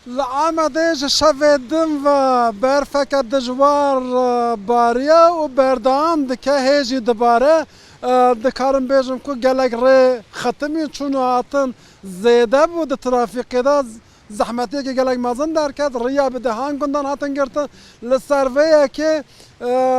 لعمدش شفدم و برفک دجوار باریا و بردام دکه هجی دباره دکارم بیجم که گلگ ری ختمی چون هاتن زیده بود ترافیقی دا زحمتی که گلگ مازن در کد ریا بده هنگندان هاتن گرتن لسرویه که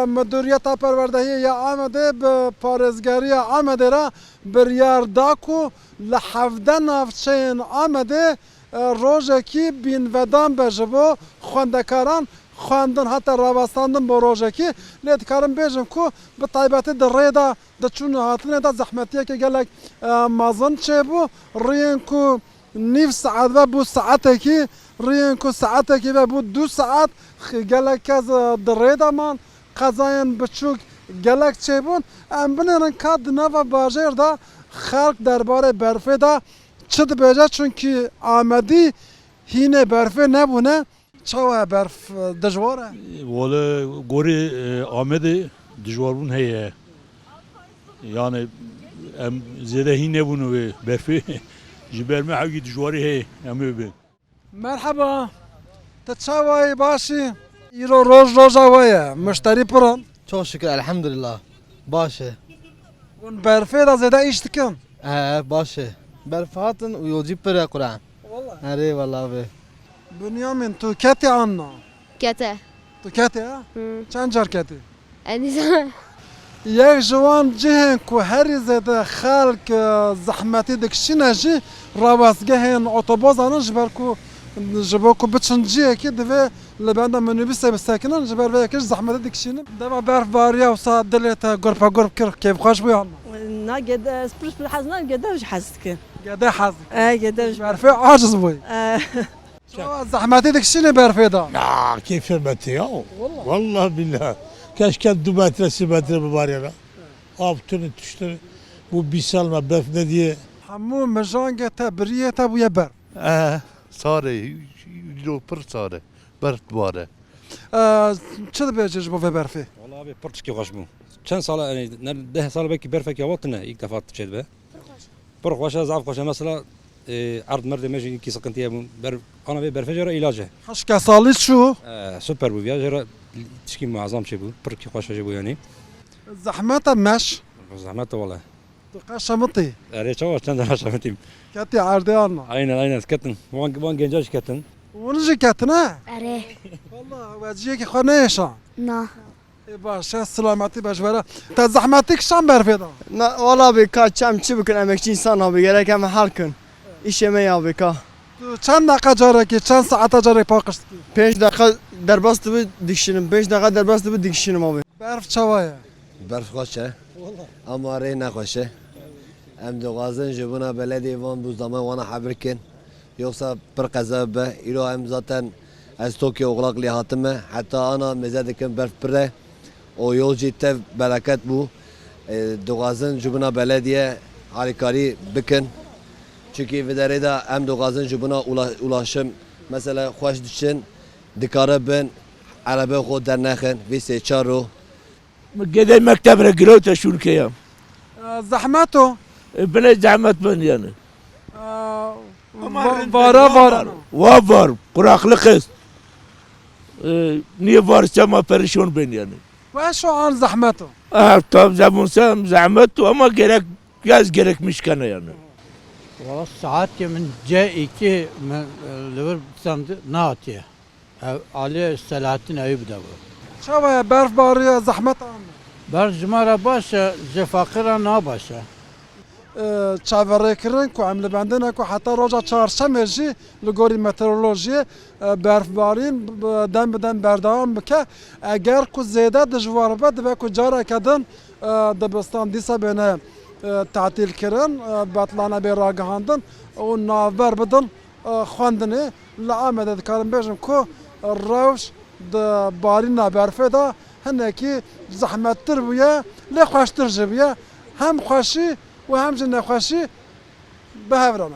مدوریت پروردهی یا آمده به پارزگاری آمده را بریار داکو لحفده نافچین آمده روزکی بین ودان بجبو خواندکاران خواندن حتی راوستاندن با روزکی لیت کارم بیجم کو به طایبات دره دا دچون هاتنه دا زحمتیه که گلک مازن چه بو رین کو نیف ساعت و بو ساعته کی رین کو ساعته کی و بو 2 ساعت گلک از دره دا من قضاین بچوک گلک چه بون ام بنرن کاد نوا باجر دا خلق درباره برفه دا چه بیجه چونکی آمدی هینه برفه نبونه چه برف دجواره؟ ولی گوری آمده دجوارون هیه yani em zede hine bunu ve berfi jiberme hagi djwari he em be مرحبا تتشاوي باشي يرو روز روزاوية مشتري بران çok şükür elhamdülillah. Başı. ون برفه دا زيدا ايش تكن Başı. Berfatın yolcu pere Kur'an. والله Nereye vallahi be. بنيامين تو كاتي عنا كتا تو كاتي ها چند جار كاتي أني زمان یک جوان جهن کو هری زده خلق زحمتی دکشینه جی روازگهن اتوبوزانن جبر کو جبر کو بچنجیه کی دوی لبنده منوبیسه بسکنن جبر و یکش زحمتی دکشینه دما برف باریا و ساعت دلتا گرپا گرپ کر کیف خوش بیان نا قد سبرش بالحزن قدرش حزتك گده حظ قدرش برف عاجز بوی زحمتی دکشینه برف دا لا كيف شربت يا والله بالله keşke 2 metre 3 metre mübarek. Altını düştü. Bu bir salma berf ne diye. همو مجانگه تا بریه تا بوی برف صاره لو پر صاره برف باره چه بیجش بو برفی والله abi pırtık hoş mu? Çen sala yani 10 sala belki berfek yavatına ilk defa tçed be. Pırık hoşa zaf hoşa mesela ard merde mecin ki sıkıntıya ber ana be berfe jara ilacı. خشکه سالی شو Süper bu ya jara tişki muazzam şey bu. Pırık hoşa şey bu yani. زحمت مش Zahmet valla. قشمطي Araya çavaş çen de şametim. كاتي عرديانا Aynen sketin. Van gencaş sketin. ونجي كاتنا أري والله وجهك خنيشة نا باش سلامتي بجبرة تا زحمتك شام برفيدا Valla be ka çam çibukun emekçi insan abi gerek hem halkın. İş yemeği abi ka. چند دقيقة جارك چند ساعة جارك باقشت 5 dakika derbastı bir dikişinim. 5 dakika derbastı bir dikişinim abi. برف شوايا برف خوشه اما ری نخوشه ام دو غازن جبونا بلدی وان بو زمان وانا حبرکن yoksa پر قضا به ایرو هم zaten از توکیو اغلاق لی هاتمه حتی انا مزدکم برف پره o yol ciddi bereket bu doğazın cubuna belediye harikari bikin çünkü vidareda hem doğazın cubuna ulaşım mesela hoş düşün dikare ben araba xod der nexin vi seçaro Gede mektebine giriyor ta şurkeye. زحمته Bile zahmet ben yani. vara vara Var kuraklık es. Niye varsa ama perişan ben yani. وشو عن زحمته Tam zamunsam zahmet ama gerekmiş kana yani. والله ساعات من جاء إيكي من لور بسند ناتية عليه سلاطين أيوب دابا شوايا برف باريا زحمته برجمارة باشا جفاقرة ناباشا چاوره کردن کو عمل بندن کو حتی روزا چهارشنبه جی لگوری مترولوژی برفبارین دم بدن بردام بکه اگر کو زیاده دجوار بد و کو جاره کدن دبستان دیسا بینه تعطیل کردن بطلانه بی راگهاندن و ناور بدن خواندنه لعامه دکارم بیشم کو روش د بارین برفه دا هنه کی زحمت تر بویه لی خوشتر جبیه هم خوشی و همچنین نخوشی به هفرانه